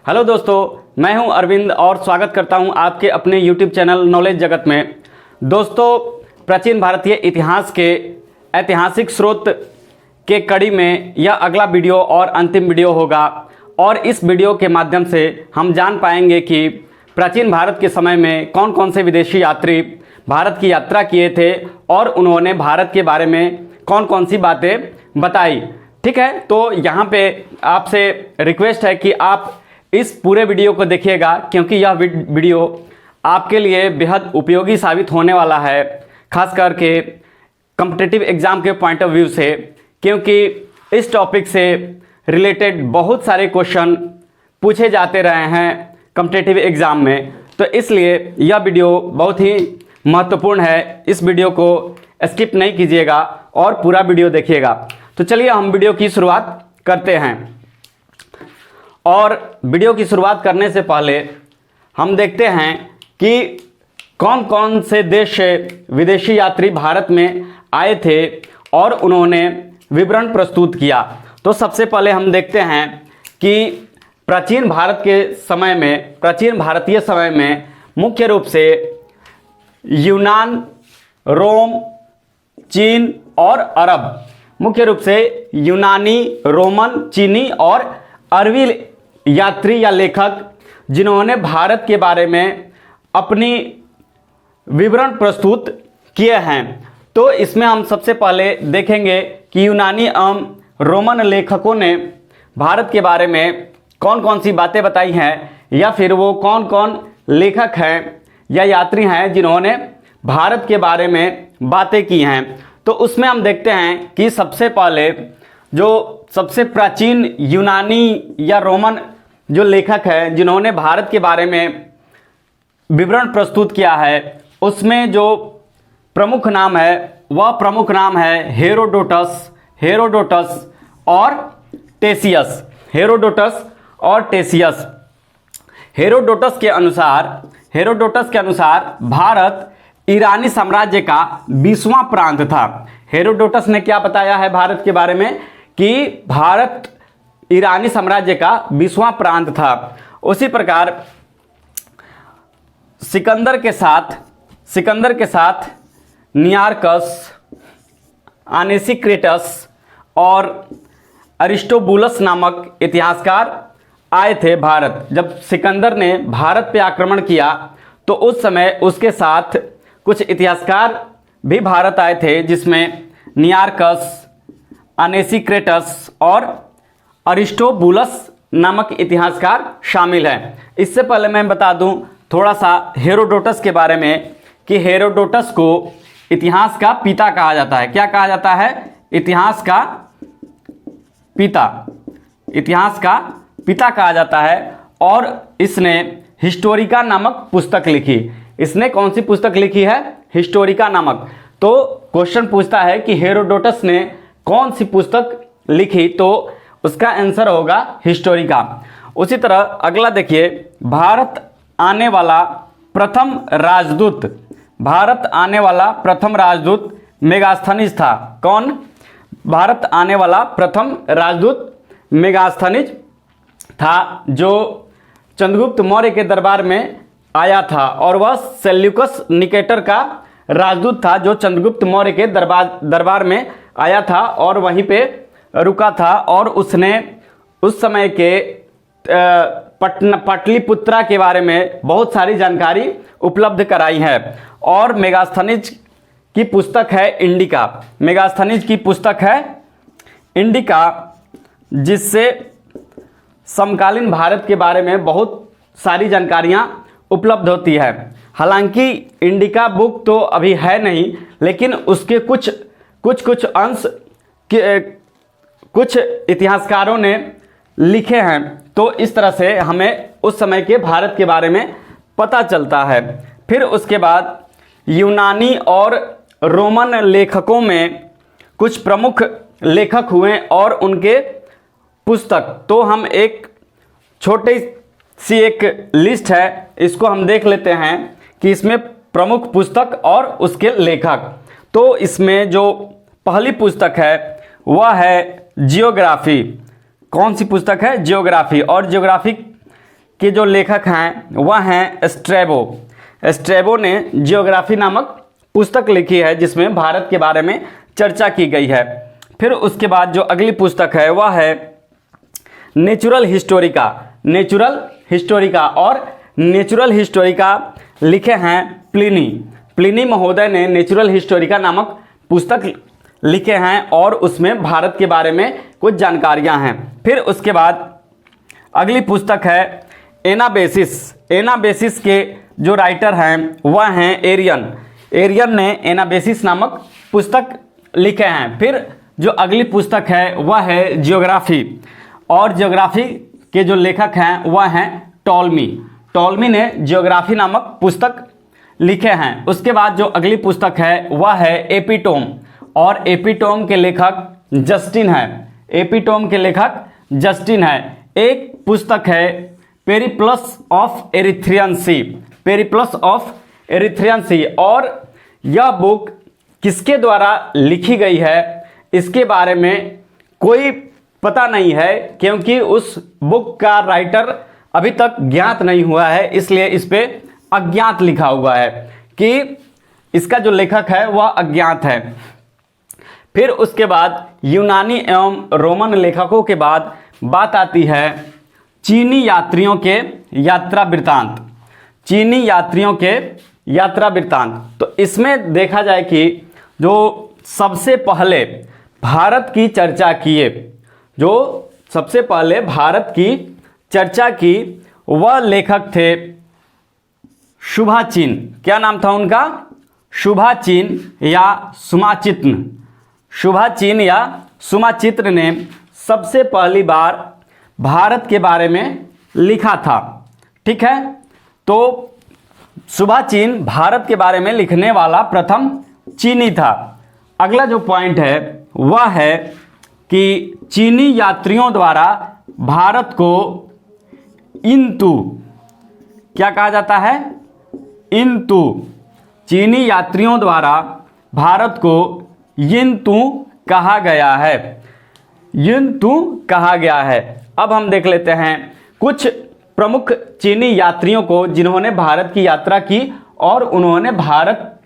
Hello दोस्तों, मैं हूं अरविंद और स्वागत करता हूं आपके अपने YouTube चैनल नॉलेज जगत में। दोस्तों, प्राचीन भारतीय इतिहास के ऐतिहासिक स्रोत के कड़ी में यह अगला वीडियो और अंतिम वीडियो होगा और इस वीडियो के माध्यम से हम जान पाएंगे कि प्राचीन भारत के समय में कौन कौन से विदेशी यात्री भारत की यात्रा किए थे और उन्होंने भारत के बारे में कौन कौन सी बातें बताई। ठीक है, तो यहाँ पे आपसे रिक्वेस्ट है कि आप इस पूरे वीडियो को देखिएगा, क्योंकि यह वीडियो आपके लिए बेहद उपयोगी साबित होने वाला है, खास करके कॉम्पिटिटिव एग्जाम के पॉइंट ऑफ व्यू से, क्योंकि इस टॉपिक से रिलेटेड बहुत सारे क्वेश्चन पूछे जाते रहे हैं कॉम्पिटिटिव एग्जाम में। तो इसलिए यह वीडियो बहुत ही महत्वपूर्ण है। इस वीडियो को स्किप नहीं कीजिएगा और पूरा वीडियो देखिएगा। तो चलिए हम वीडियो की शुरुआत करते हैं। और वीडियो की शुरुआत करने से पहले हम देखते हैं कि कौन कौन से देश से विदेशी यात्री भारत में आए थे और उन्होंने विवरण प्रस्तुत किया। तो सबसे पहले हम देखते हैं कि प्राचीन भारतीय समय में मुख्य रूप से यूनान, रोम, चीन और अरब, मुख्य रूप से यूनानी, रोमन, चीनी और अरबी यात्री या लेखक जिन्होंने भारत के बारे में अपनी विवरण प्रस्तुत किए हैं। तो इसमें हम सबसे पहले देखेंगे कि यूनानी एवं रोमन लेखकों ने भारत के बारे में कौन कौन सी बातें बताई हैं, या फिर वो कौन कौन लेखक हैं या यात्री हैं जिन्होंने भारत के बारे में बातें की हैं। तो उसमें हम देखते हैं कि सबसे पहले जो सबसे प्राचीन यूनानी या रोमन जो लेखक हैं जिन्होंने भारत के बारे में विवरण प्रस्तुत किया है, उसमें जो प्रमुख नाम है वह प्रमुख नाम है हेरोडोटस और टेसियस। हेरोडोटस के अनुसार भारत ईरानी साम्राज्य का 20वां प्रांत था। हेरोडोटस ने क्या बताया है भारत के बारे में कि भारत ईरानी साम्राज्य का 20वां प्रांत था। उसी प्रकार सिकंदर के साथ नियार्कस, आनेसिक्रेटस और अरिस्टोबुलस नामक इतिहासकार आए थे भारत। जब सिकंदर ने भारत पे आक्रमण किया तो उस समय उसके साथ कुछ इतिहासकार भी भारत आए थे, जिसमें नियार्कस, आनेसिक्रेटस और अरिस्टोबुलस नामक इतिहासकार शामिल हैं। इससे पहले मैं बता दूं थोड़ा सा हेरोडोटस के बारे में कि हेरोडोटस को इतिहास का पिता कहा जाता है। क्या कहा जाता है? इतिहास का पिता कहा जाता है। और इसने हिस्टोरिका नामक पुस्तक लिखी। इसने कौन सी पुस्तक लिखी है? हिस्टोरिका नामक। तो क्वेश्चन पूछता है कि हेरोडोटस ने कौन सी पुस्तक लिखी, तो उसका आंसर होगा हिस्टोरिका। उसी तरह अगला देखिए, भारत आने वाला प्रथम राजदूत मेगास्थनीज था। कौन? भारत आने वाला प्रथम राजदूत मेगास्थनीज था, जो चंद्रगुप्त मौर्य के दरबार में आया था। और वह सेल्यूकस निकेटर का राजदूत था, जो चंद्रगुप्त मौर्य के दरबार में आया था और वहीं पे रुका था। और उसने उस समय के पाटलिपुत्रा के बारे में बहुत सारी जानकारी उपलब्ध कराई है। और मेगास्थनीज की पुस्तक है इंडिका, जिससे समकालीन भारत के बारे में बहुत सारी जानकारियां उपलब्ध होती है। हालांकि इंडिका बुक तो अभी है नहीं, लेकिन उसके कुछ अंश कुछ इतिहासकारों ने लिखे हैं। तो इस तरह से हमें उस समय के भारत के बारे में पता चलता है। फिर उसके बाद यूनानी और रोमन लेखकों में कुछ प्रमुख लेखक हुए और उनके पुस्तक। तो हम एक छोटी सी एक लिस्ट है, इसको हम देख लेते हैं कि इसमें प्रमुख पुस्तक और उसके लेखक। तो इसमें जो पहली पुस्तक है वह है जियोग्राफी। कौन सी पुस्तक है? जियोग्राफी। और जियोग्राफी के जो लेखक हैं वह हैं स्ट्रैबो। स्ट्रैबो ने जियोग्राफी नामक पुस्तक लिखी है जिसमें भारत के बारे में चर्चा की गई है। फिर उसके बाद जो अगली पुस्तक है वह है नेचुरल हिस्टोरिका। नेचुरल हिस्टोरिका और नेचुरल हिस्टोरिका लिखे हैं प्लिनी। प्लिनी महोदय ने नेचुरल हिस्टोरिका नामक पुस्तक लिखे हैं और उसमें भारत के बारे में कुछ जानकारियां हैं। फिर उसके बाद अगली पुस्तक है एनाबेसिस। एनाबेसिस के जो राइटर हैं वह हैं एरियन। एरियन ने एनाबेसिस नामक पुस्तक लिखे हैं। फिर जो अगली पुस्तक है वह है जियोग्राफी और जियोग्राफी के जो लेखक हैं वह हैं टॉलमी। टॉलमी ने जियोग्राफी नामक पुस्तक लिखे हैं। उसके बाद जो अगली पुस्तक है वह है एपिटोम और एपिटोम के लेखक जस्टिन है। एपिटोम के लेखक जस्टिन है। एक पुस्तक है Periplus of Erythraean Sea. Periplus of Erythraean Sea और यह बुक किसके द्वारा लिखी गई है इसके बारे में कोई पता नहीं है, क्योंकि उस बुक का राइटर अभी तक ज्ञात नहीं हुआ है, इसलिए इस पे अज्ञात लिखा हुआ है कि इसका जो लेखक है वह अज्ञात है। फिर उसके बाद यूनानी एवं रोमन लेखकों के बाद बात आती है चीनी यात्रियों के यात्रा वृत्तांत। चीनी यात्रियों के यात्रा वृत्तांत। तो इसमें देखा जाए कि जो सबसे पहले भारत की चर्चा किए, जो सबसे पहले भारत की चर्चा की वह लेखक थे शुभाचीन। क्या नाम था उनका? शुभाचीन या सुमाचित्न। शुभाचीन या सुमाचित्र ने सबसे पहली बार भारत के बारे में लिखा था। ठीक है, तो शुभाचीन भारत के बारे में लिखने वाला प्रथम चीनी था। अगला जो पॉइंट है वह है कि चीनी यात्रियों द्वारा भारत को इंतु क्या कहा जाता है? इंतु। चीनी यात्रियों द्वारा भारत को यिंतु कहा गया है। यिंतु कहा गया है। अब हम देख लेते हैं कुछ प्रमुख चीनी यात्रियों को जिन्होंने भारत की यात्रा की और उन्होंने भारत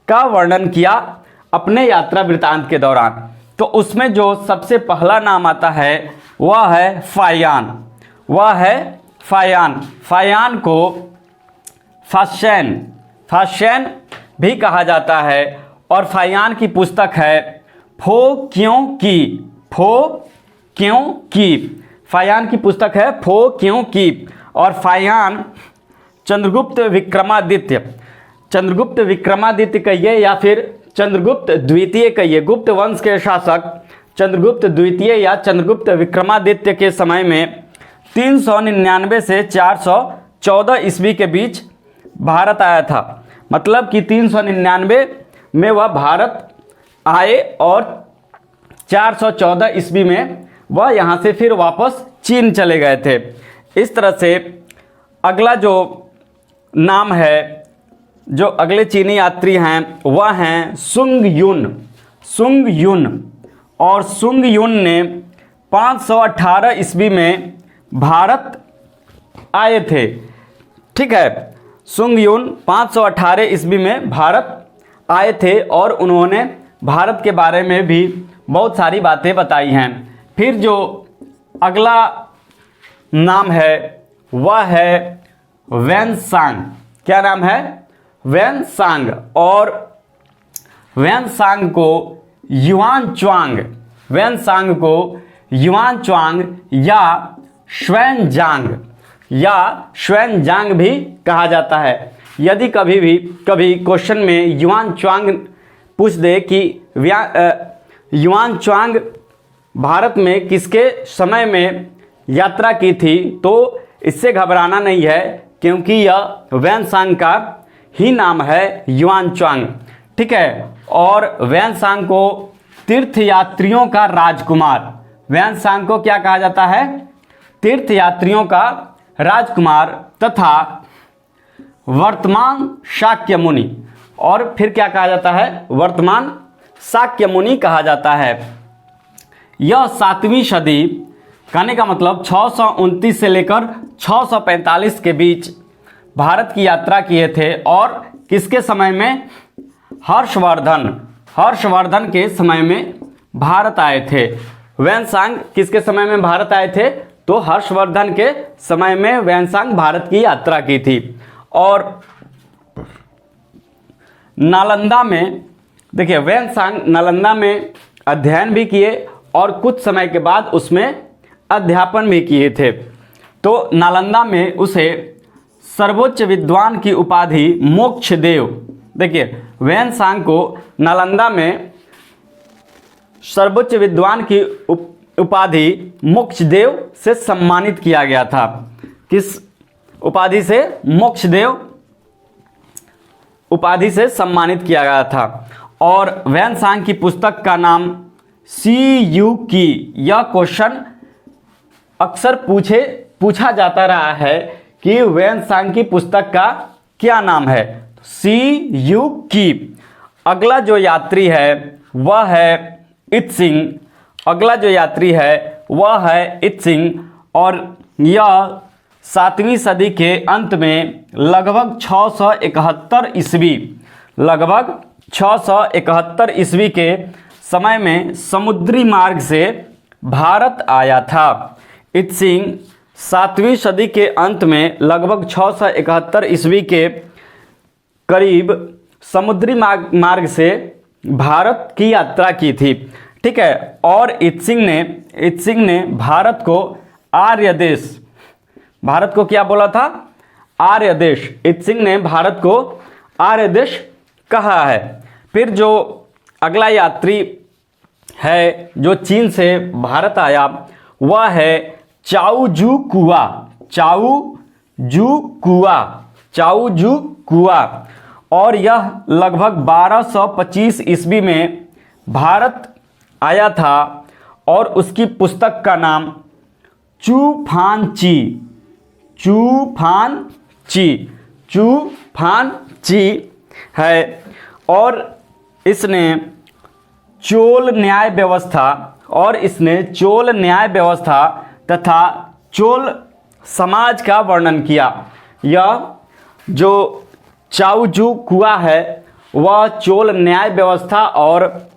का वर्णन किया अपने यात्रा वृत्तांत के दौरान। तो उसमें जो सबसे पहला नाम आता है वह है फायान। वह है फायान। फायान को फाशैन, फाशैन भी कहा जाता है और फायान की पुस्तक है फो क्यों की। फो क्यों की। फायान की पुस्तक है फो क्यों की। और फायान चंद्रगुप्त विक्रमादित्य, चंद्रगुप्त विक्रमादित्य कहिए या फिर चंद्रगुप्त द्वितीय कहिए, गुप्त वंश के शासक चंद्रगुप्त द्वितीय या चंद्रगुप्त विक्रमादित्य के समय में 399 से 414 ईस्वी के बीच भारत आया था। मतलब कि 399 में वह भारत आए और 414 ईस्वी में वह यहाँ से फिर वापस चीन चले गए थे। इस तरह से अगला जो नाम है, जो अगले चीनी यात्री हैं वह हैं सुंग युन। सुंग युन। और सुंग युन ने 518 ईस्वी में भारत आए थे। ठीक है, सुंग युन 518 ईस्वी में भारत आए थे और उन्होंने भारत के बारे में भी बहुत सारी बातें बताई हैं। फिर जो अगला नाम है वह है वैनसांग। क्या नाम है? वैनसांग। और वैनसांग को युआनच्वांग, वैनसांग को युआनच्वांग या श्वेनजांग या श्वेनजांग भी कहा जाता है। यदि कभी क्वेश्चन में युआनच्वांग पूछ दे कि युआनच्वांग भारत में किसके समय में यात्रा की थी, तो इससे घबराना नहीं है, क्योंकि यह वैनसांग का ही नाम है, युआनच्वांग। ठीक है। और वैनसांग को तीर्थयात्रियों का राजकुमार, वैनसांग को क्या कहा जाता है? तीर्थयात्रियों का राजकुमार तथा वर्तमान शाक्य मुनि। और फिर क्या कहा जाता है? वर्तमान शाक्य मुनि कहा जाता है। यह 7वीं सदी कहने का मतलब 629 से लेकर 645 के बीच भारत की यात्रा किए थे। और किसके समय में? हर्षवर्धन के समय में भारत आए थे। वेनसांग किसके समय में भारत आए थे? तो हर्षवर्धन के समय में वेनसांग भारत की यात्रा की थी। और नालंदा में देखिए, वेनसांग नालंदा में अध्ययन भी किए और कुछ समय के बाद उसमें अध्यापन भी किए थे। तो नालंदा में उसे सर्वोच्च विद्वान की उपाधि मोक्षदेव, देखिए वेनसांग को नालंदा में सर्वोच्च विद्वान की उपाधि मोक्षदेव से सम्मानित किया गया था। किस उपाधि से? मोक्षदेव उपाधि से सम्मानित किया गया था। और वेनसांग की पुस्तक का नाम CU की, यह क्वेश्चन अक्सर पूछा जाता रहा है कि वेनसांग की पुस्तक का क्या नाम है? CU की। अगला जो यात्री है वह है इत्सिंग। और यह 7वीं सदी के अंत में लगभग 671 ईस्वी के समय में समुद्री मार्ग से भारत आया था। इत्सिंग 7वीं सदी के अंत में लगभग 671 ईस्वी के करीब समुद्री मार्ग से भारत की यात्रा की थी। ठीक है। और इत्सिंग ने भारत को आर्य देश, भारत को क्या बोला था? आर्य देश। इत्सिंग ने भारत को आर्य देश कहा है। फिर जो अगला यात्री है जो चीन से भारत आया वह है चाओजू कुआ। और यह लगभग 1225 ईस्वी में भारत आया था और उसकी पुस्तक का नाम चूफानची है। और इसने चोल न्याय व्यवस्था तथा चोल समाज का वर्णन किया। यह जो चाओजू कुआ है वह चोल न्याय व्यवस्था और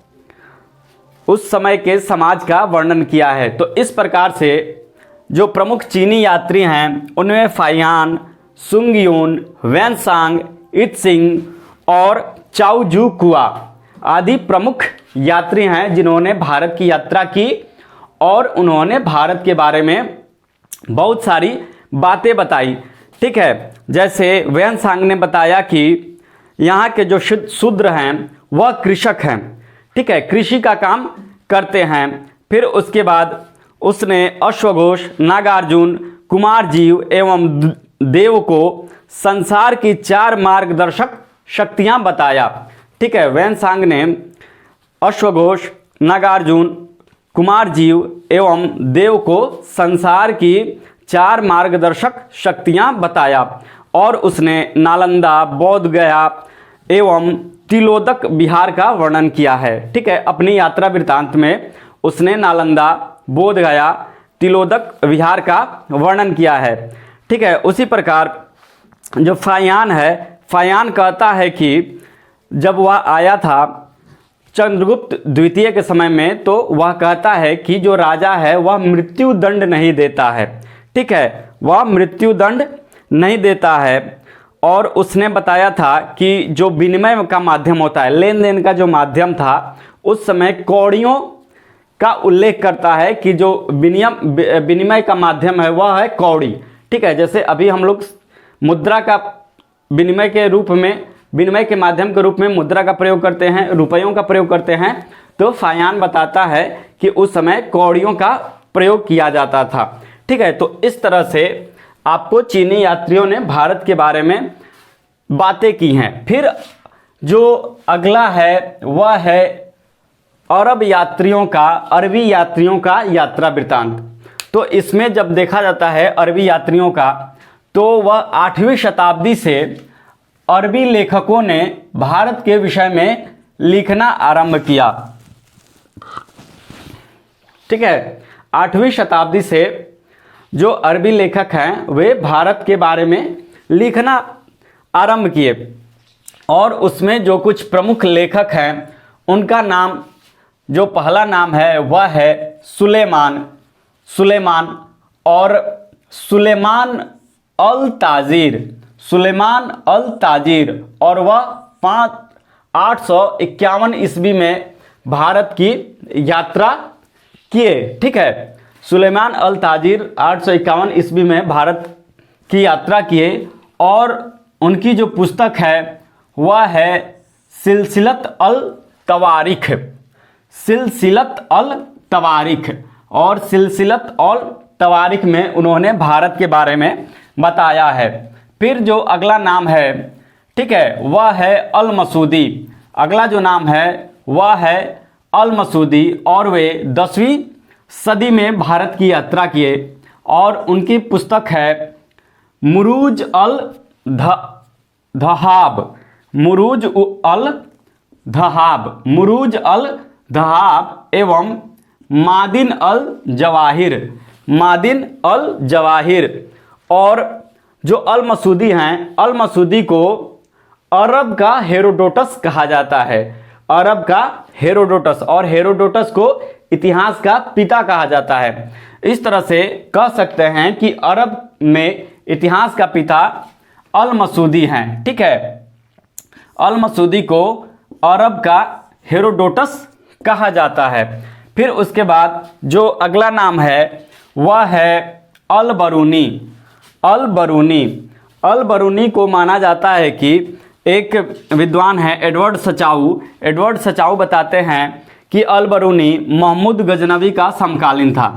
उस समय के समाज का वर्णन किया है। तो इस प्रकार से जो प्रमुख चीनी यात्री हैं उनमें फाहियान, सुंगयून, वेनसांग, इत्सिंग और चाओजू कुआ आदि प्रमुख यात्री हैं जिन्होंने भारत की यात्रा की और उन्होंने भारत के बारे में बहुत सारी बातें बताई। ठीक है। जैसे वेनसांग ने बताया कि यहाँ के जो शूद्र हैं वह कृषक हैं। ठीक है, कृषि का काम करते हैं। फिर उसके बाद उसने अश्वघोष, नागार्जुन, कुमारजीव एवं देव को संसार की 4 मार्गदर्शक शक्तियां बताया। ठीक है, वेनसांग ने अश्वघोष, नागार्जुन, कुमारजीव एवं देव को संसार की 4 मार्गदर्शक शक्तियां बताया। और उसने नालंदा, बोध गया एवं तिलोदक बिहार का वर्णन किया है। ठीक है, अपनी यात्रा वृत्तांत में उसने नालंदा, बोध गया, तिलोदक विहार का वर्णन किया है। ठीक है, उसी प्रकार जो फाहियान है, फाहियान कहता है कि जब वह आया था चंद्रगुप्त द्वितीय के समय में, तो वह कहता है कि जो राजा है वह मृत्यु दंड नहीं देता है। ठीक है, वह मृत्यु दंड नहीं देता है। और उसने बताया था कि जो विनिमय का माध्यम होता है, लेन देन का जो माध्यम था, उस समय कौड़ियों का उल्लेख करता है कि जो विनिमय का माध्यम है वह है कौड़ी। ठीक है, जैसे अभी हम लोग मुद्रा का विनिमय के माध्यम के रूप में मुद्रा का प्रयोग करते हैं, रुपयों का प्रयोग करते हैं। तो फाहियान बताता है कि उस समय कौड़ियों का प्रयोग किया जाता था। ठीक है, तो इस तरह से आपको चीनी यात्रियों ने भारत के बारे में बातें की हैं। फिर जो अगला है वह है अरबी यात्रियों का यात्रा वृत्तांत। तो इसमें जब देखा जाता है अरबी यात्रियों का, तो वह 8वीं शताब्दी से अरबी लेखकों ने भारत के विषय में लिखना आरंभ किया। ठीक है, 8वीं शताब्दी से जो अरबी लेखक हैं वे भारत के बारे में लिखना आरंभ किए और उसमें जो कुछ प्रमुख लेखक हैं उनका नाम, जो पहला नाम है वह है सुलेमान और सुलेमान अल ताजीर और वह 851 ईस्वी में भारत की यात्रा किए। ठीक है, सुलेमान अल ताजीर 851 ईस्वी में भारत की यात्रा किए और उनकी जो पुस्तक है वह है सिलसिलत अल तवारीख और सिलसिलत अल तवारीख में उन्होंने भारत के बारे में बताया है। फिर जो अगला नाम है, ठीक है, वह है अल मसूदी। अगला जो नाम है वह है अल मसूदी और वे 10वीं सदी में भारत की यात्रा किए और उनकी पुस्तक है मुरूज अल धहाब एवं मादिन अल जवाहिर। और जो अल मसूदी हैं, अल मसूदी को अरब का हेरोडोटस कहा जाता है, अरब का हेरोडोटस, और हेरोडोटस को इतिहास का पिता कहा जाता है। इस तरह से कह सकते हैं कि अरब में इतिहास का पिता अल मसूदी हैं। ठीक है, अल मसूदी को अरब का हेरोडोटस कहा जाता है। फिर उसके बाद जो अगला नाम है वह है अल बरूनी को माना जाता है कि एक विद्वान है एडवर्ड सचाऊ बताते हैं कि अल बरूनी महमूद गजनवी का समकालीन था।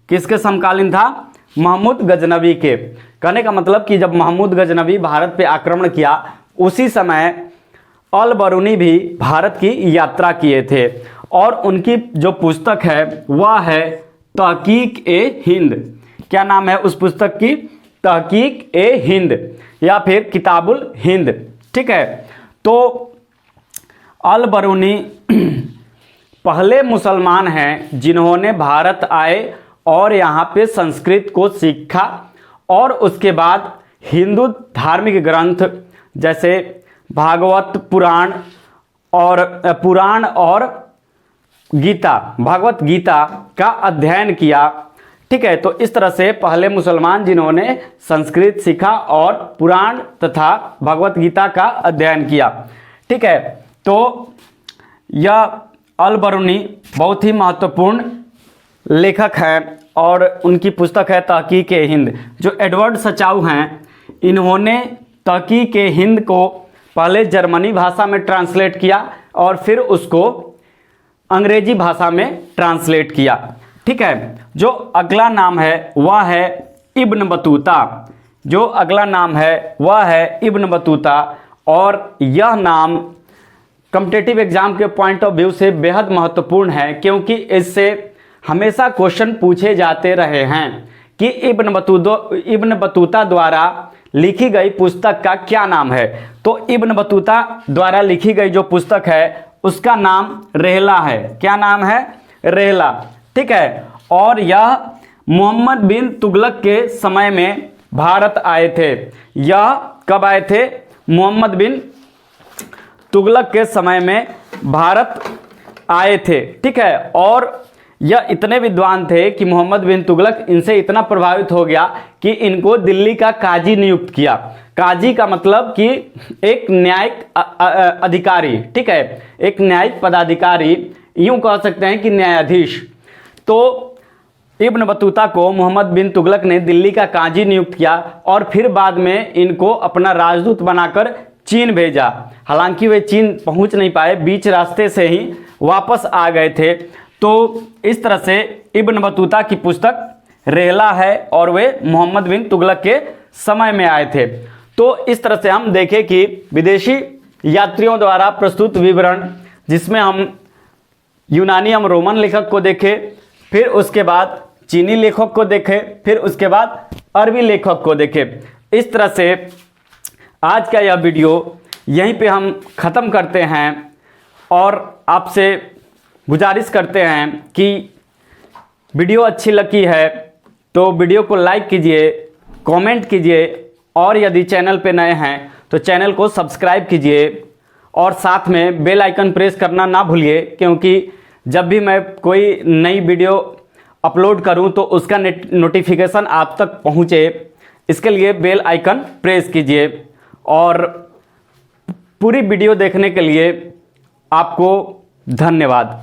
किसके समकालीन था? महमूद गजनवी के। कहने का मतलब कि जब महमूद गजनवी भारत पे आक्रमण किया उसी समय अल बरूनी भी भारत की यात्रा किए थे और उनकी जो पुस्तक है वह है तहकीक ए हिंद। क्या नाम है उस पुस्तक की? तहकीक ए हिंद या फिर किताबुल हिंद। ठीक है, तो अल बरूनी पहले मुसलमान हैं जिन्होंने भारत आए और यहाँ पे संस्कृत को सीखा और उसके बाद हिंदू धार्मिक ग्रंथ जैसे भागवत पुराण और गीता, भगवत गीता का अध्ययन किया। ठीक है, तो इस तरह से पहले मुसलमान जिन्होंने संस्कृत सीखा और पुराण तथा भगवत गीता का अध्ययन किया। ठीक है, तो यह अल बरूनी बहुत ही महत्वपूर्ण लेखक हैं और उनकी पुस्तक है तहकीक ए हिंद। जो एडवर्ड सचाऊ हैं इन्होंने तहकीक ए हिंद को पहले जर्मनी भाषा में ट्रांसलेट किया और फिर उसको अंग्रेजी भाषा में ट्रांसलेट किया। ठीक है, जो अगला नाम है वह है इब्न बतूता। जो अगला नाम है वह है इब्न बतूता और यह नाम कॉम्पिटिटिव एग्जाम के पॉइंट ऑफ व्यू से बेहद महत्वपूर्ण है क्योंकि इससे हमेशा क्वेश्चन पूछे जाते रहे हैं कि इब्न बतूता द्वारा लिखी गई पुस्तक का क्या नाम है। तो इब्न बतूता द्वारा लिखी गई जो पुस्तक है उसका नाम रेहला है। क्या नाम है? रेहला। ठीक है, और यह मोहम्मद बिन तुगलक के समय में भारत आए थे। यह कब आए थे? मोहम्मद बिन तुगलक के समय में भारत आए थे। ठीक है, और यह इतने विद्वान थे कि मोहम्मद बिन तुगलक इनसे इतना प्रभावित हो गया कि इनको दिल्ली का काजी नियुक्त किया। काजी का मतलब कि एक न्यायिक अधिकारी। ठीक है, एक न्यायिक पदाधिकारी, यूं कह सकते हैं कि न्यायाधीश। तो इब्न बतूता को मोहम्मद बिन तुगलक ने दिल्ली का काजी नियुक्त किया और फिर बाद में इनको अपना राजदूत बनाकर चीन भेजा। हालांकि वे चीन पहुंच नहीं पाए, बीच रास्ते से ही वापस आ गए थे। तो इस तरह से इब्न बतूता की पुस्तक रेहला है और वे मोहम्मद बिन तुगलक के समय में आए थे। तो इस तरह से हम देखें कि विदेशी यात्रियों द्वारा प्रस्तुत विवरण, जिसमें हम यूनानी एवं रोमन लेखक को देखें, फिर उसके बाद चीनी लेखक को देखें, फिर उसके बाद अरबी लेखक को देखें। इस तरह से आज का यह वीडियो यहीं पे हम ख़त्म करते हैं और आपसे गुजारिश करते हैं कि वीडियो अच्छी लगी है तो वीडियो को लाइक कीजिए, कमेंट कीजिए और यदि चैनल पे नए हैं तो चैनल को सब्सक्राइब कीजिए और साथ में बेल आइकन प्रेस करना ना भूलिए, क्योंकि जब भी मैं कोई नई वीडियो अपलोड करूं तो उसका नोटिफिकेशन आप तक पहुंचे, इसके लिए बेल आइकन प्रेस कीजिए। और पूरी वीडियो देखने के लिए आपको धन्यवाद।